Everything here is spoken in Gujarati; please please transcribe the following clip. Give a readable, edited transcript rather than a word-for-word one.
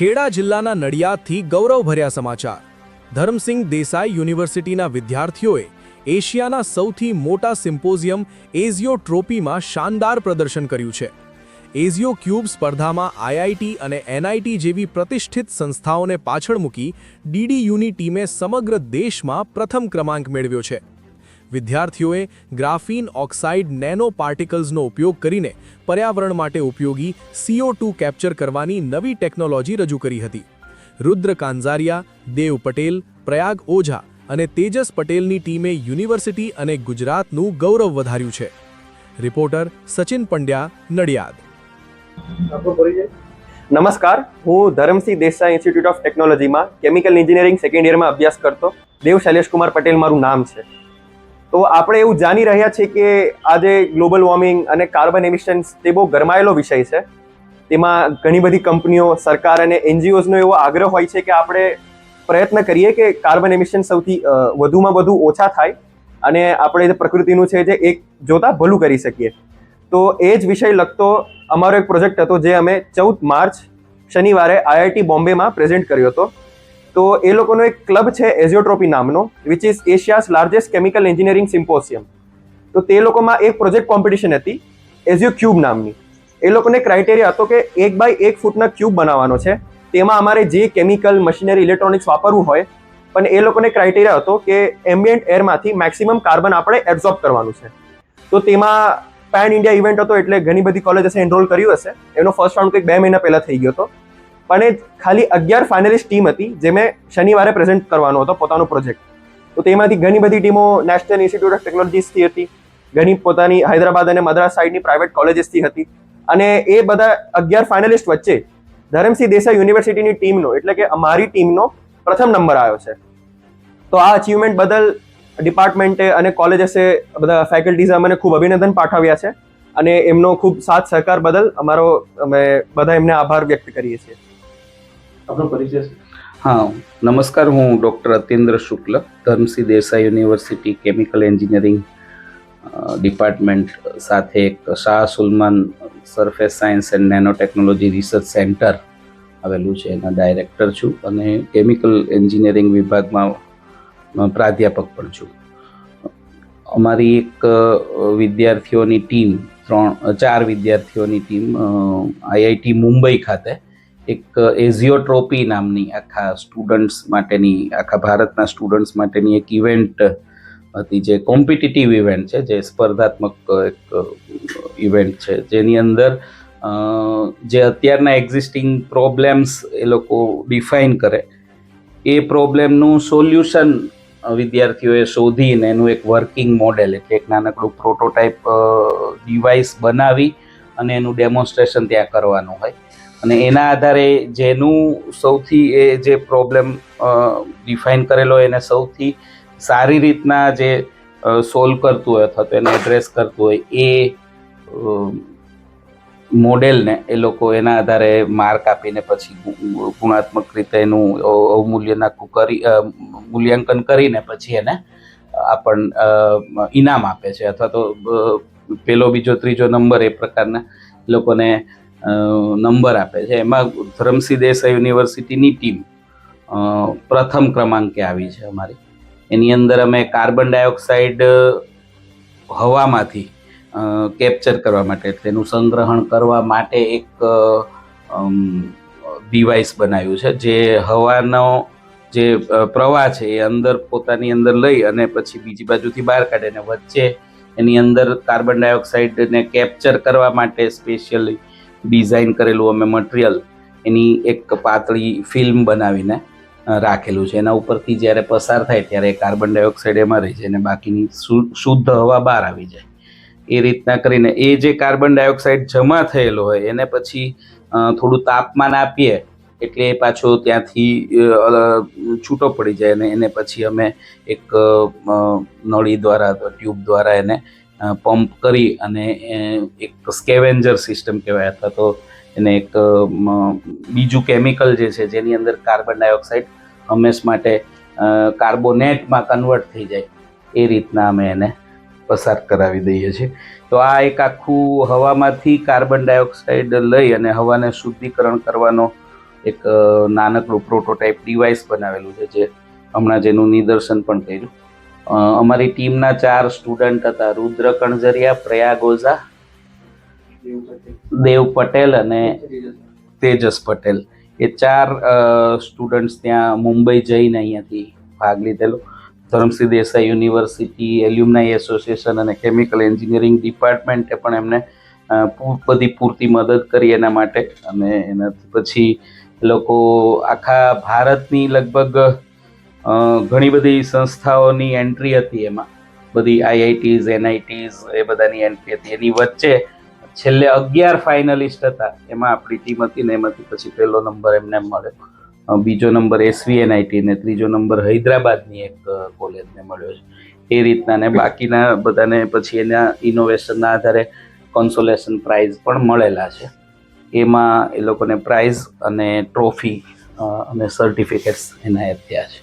ખેડા જિલ્લાના નડિયાદથી ગૌરવભર્યા સમાચાર। ધરમસિંહ દેસાઈ યુનિવર્સિટીના વિદ્યાર્થીઓએ એશિયાના સૌથી મોટા સિમ્પોઝિયમ એઝિયો ટ્રોપીમાં શાનદાર પ્રદર્શન કર્યું છે। એઝિયો ક્યુબ સ્પર્ધામાં આઈઆઈટી અને એનઆઈટી જેવી પ્રતિષ્ઠિત સંસ્થાઓને પાછળ મૂકી ડીડીયુની ટીમે સમગ્ર દેશમાં પ્રથમ ક્રમાંક મેળવ્યો છે। વિદ્યાર્થીઓએ ગ્રાફીન ઓક્સાઇડ નેનો પાર્ટિકલ્સનો ઉપયોગ કરીને પર્યાવરણ માટે ઉપયોગી CO2 કેપ્ચર કરવાની નવી ટેકનોલોજી રજૂ કરી હતી। રુદ્ર કાંઝારિયા, દેવ પટેલ, પ્રયાગ ઓઝા અને તેજસ પટેલની ટીમે યુનિવર્સિટી અને ગુજરાતનું ગૌરવ વધાર્યું છે। રિપોર્ટર સચિન પંડ્યા, નડિયાદ। નમસ્કાર, હું ધરમસિંહ દેસાઈ ઇન્સ્ટિટ્યૂટ ઓફ ટેકનોલોજીમાં કેમિકલ એન્જિનિયરિંગ સેકન્ડ યરમાં અભ્યાસ કરતો દેવ શૈલેષકુમાર પટેલ મારું નામ છે। તો આપણે એવું જાણી રહ્યા છીએ કે આજે ગ્લોબલ વોર્મિંગ અને કાર્બન એમિશન્સ તે બહુ ગરમાયેલો વિષય છે। તેમાં ઘણી બધી કંપનીઓ, સરકાર અને એનજીઓઝનો એવો આગ્રહ હોય છે કે આપણે પ્રયત્ન કરીએ કે કાર્બન એમિશન સૌથી વધુમાં વધુ ઓછા થાય અને આપણે જે પ્રકૃતિનું છે જે એક જોતા ભલું કરી શકીએ। તો એ જ વિષય લગતો અમારો એક પ્રોજેક્ટ હતો જે અમે 14 માર્ચ શનિવારે આઈઆઈટી બોમ્બેમાં પ્રેઝન્ટ કર્યો હતો। તો એ લોકોનો એક ક્લબ છે એઝિયોટ્રોપી નામનો, which is Asia's largest chemical engineering symposium. તો તે લોકોમાં એક પ્રોજેક્ટ કોમ્પિટિશન હતી એઝિયો ક્યુબ નામની। એ લોકોને ક્રાઇટેરિયા હતો કે 1 બાય 1 ફૂટના ક્યુબ બનાવવાનો છે। તેમાં અમારે જે કેમિકલ, મશીનરી, ઇલેક્ટ્રોનિક્સ વાપરવું હોય, પણ એ લોકોને ક્રાઇટેરિયા હતો કે એમ્બિયન્ટ એરમાંથી મેક્સિમમ કાર્બન આપણે એબ્ઝોર્બ કરવાનું છે। તો તેમાં પેન ઇન્ડિયા ઇવેન્ટ હતો એટલે ઘણી બધી કોલેજે એનરોલ કર્યું હશે। એનો ફર્સ્ટ રાઉન્ડ કંઈક 2 મહિના પહેલાં થઈ ગયો હતો, પણ એ ખાલી 11 ફાઇનલિસ્ટ ટીમ હતી જે મેં શનિવારે પ્રેઝન્ટ કરવાનો હતો પોતાનો પ્રોજેક્ટ। તો તેમાંથી ઘણી બધી ટીમો નેશનલ ઇન્સ્ટિટ્યૂટ ઓફ ટેકનોલોજીસથી હતી, ઘણી પોતાની હૈદરાબાદ અને મદ્રાસ સાઇડની પ્રાઇવેટ કોલેજીસથી હતી, અને એ બધા 11 ફાઇનલિસ્ટ વચ્ચે ધરમસિંહ દેસાઈ યુનિવર્સિટીની ટીમનો એટલે કે અમારી ટીમનો પ્રથમ નંબર આવ્યો છે। તો આ અચીવમેન્ટ બદલ ડિપાર્ટમેન્ટે અને કોલેજેસે બધા ફેકલ્ટીઝે અમને ખૂબ અભિનંદન પાઠવ્યા છે અને એમનો ખૂબ સાથ સહકાર બદલ અમે બધા એમને આભાર વ્યક્ત કરીએ છીએ। આપનો પરિચય? હા, નમસ્કાર, હું doctor Atindra Shukla, Dharamsinh Desai university chemical engineering department સાથે એક Shah Schulman surface science and nano technology research centre આવેલું છે એના ડાયરેક્ટર છું અને કેમિકલ એન્જિનિયરિંગ વિભાગમાં પ્રાધ્યાપક પણ છું। અમારી એક વિદ્યાર્થીઓની ટીમ 4 વિદ્યાર્થીઓની ટીમ આઈઆઈટી મુંબઈ ખાતે એક એઝિયોટ્રોપી નામની આખા સ્ટુડન્ટ્સ માટેની, આખા ભારતના સ્ટુડન્ટ્સ માટેની એક ઇવેન્ટ હતી, જે કોમ્પિટિટિવ ઇવેન્ટ છે, જે સ્પર્ધાત્મક એક ઇવેન્ટ છે, જેની અંદર જે અત્યારના એક્ઝિસ્ટિંગ પ્રોબ્લેમ્સ એ લોકો ડિફાઇન કરે એ પ્રોબ્લેમનું સોલ્યુશન વિદ્યાર્થીઓએ શોધીને એનું એક વર્કિંગ મોડેલ એટલે એક નાનકડું પ્રોટોટાઇપ ડિવાઇસ બનાવી અને એનું ડેમોન્સ્ટ્રેશન ત્યાં કરવાનું હોય અને એના આધારે જેનું સૌથી એ જે પ્રોબ્લેમ ડિફાઇન કરેલો હોય એને સૌથી સારી રીતના જે સોલ્વ કરતું હોય અથવા તો એને એડ્રેસ કરતું હોય એ મોડેલને એ લોકો એના આધારે માર્ક આપીને પછી ગુણાત્મક રીતે એનું મૂલ્યાંકન કરીને પછી એને ઇનામ આપે છે અથવા તો પહેલો, બીજો, ત્રીજો નંબર એ પ્રકારના લોકોને નંબર આપે છે। એમાં ધરમસિંહ દેસાઈ યુનિવર્સિટીની ટીમ પ્રથમ ક્રમાંકે આવી છે અમારી। એની અંદર અમે કાર્બન ડાયોક્સાઇડ હવામાંથી કેપ્ચર કરવા માટે, તેનું સંગ્રહણ કરવા માટે એક ડિવાઇસ બનાવ્યું છે, જે હવાનો જે પ્રવાહ છે એ અંદર પોતાની અંદર લઈ અને પછી બીજી બાજુથી બહાર કાઢે અને વચ્ચે એની અંદર કાર્બન ડાયોક્સાઇડને કેપ્ચર કરવા માટે સ્પેશિયલી ડિઝાઇન કરેલું અમે મટીરિયલ, એની એક પાતળી ફિલ્મ બનાવીને રાખેલું છે। એના ઉપરથી જ્યારે પસાર થાય ત્યારે કાર્બન ડાયોક્સાઇડ એમાં રહી જાય અને બાકીની શુદ્ધ હવા બહાર આવી જાય। એ રીતના કરીને એ જે કાર્બન ડાયોક્સાઇડ જમા થયેલો હોય એને પછી થોડું તાપમાન આપીએ એટલે એ પાછો ત્યાંથી છૂટો પડી જાય અને એને પછી અમે એક નળી દ્વારા, ટ્યુબ દ્વારા એને પંપ કરી અને એક સ્કેવેન્જર સિસ્ટમ કહેવાય અથવા તો એને એક બીજું કેમિકલ જે છે જેની અંદર કાર્બન ડાયોક્સાઇડ હંમેશ માટે કાર્બોનેટમાં કન્વર્ટ થઈ જાય એ રીતના અમે એને પસાર કરાવી દઈએ છીએ। તો આ એક આખું હવામાંથી કાર્બન ડાયોક્સાઇડ લઈ અને હવાને શુદ્ધિકરણ કરવાનો એક નાનકડું પ્રોટોટાઇપ ડિવાઇસ બનાવેલું છે, જે હમણાં જેનું નિદર્શન પણ કર્યું. અમારી ટીમના 4 સ્ટુડન્ટ હતા, રુદ્ર કણઝરિયા, પ્રયાગ ઓઝા, દેવ પટેલ અને તેજસ પટેલ. એ 4 સ્ટુડન્ટ્સ ત્યાં મુંબઈ જઈને અહીંયાથી ભાગ લીધેલો. Dharamsinh Desai university, alumni association અને કેમિકલ એન્જિનિયરિંગ ડિપાર્ટમેન્ટે પણ એમને બધી પૂરતી મદદ કરી એના માટે. અને એનાથી પછી એ લોકો આખા ભારતની લગભગ ઘણી બધી સંસ્થાઓની એન્ટ્રી હતી, એમાં બધી આઈઆઈટીઝ, એનઆઈટીઝ એ બધાની એન્ટ્રી હતી. એની વચ્ચે છેલ્લે 11 ફાઇનલિસ્ટ હતા, એમાં આપણી ટીમ હતી ને એમાંથી પછી પહેલો નંબર એમને મળ્યો, બીજો નંબર એસવીએનઆઈટી ને ત્રીજો નંબર હૈદરાબાદની એક કોલેજને મળ્યો છે. એ રીતના ને બાકીના બધાને પછી એના ઇનોવેશનના આધારે કોન્સોલેશન પ્રાઇઝ પણ મળેલા છે. એમાં એ લોકોને પ્રાઇઝ અને ટ્રોફી અને સર્ટિફિકેટ્સ એનાયત થયા છે.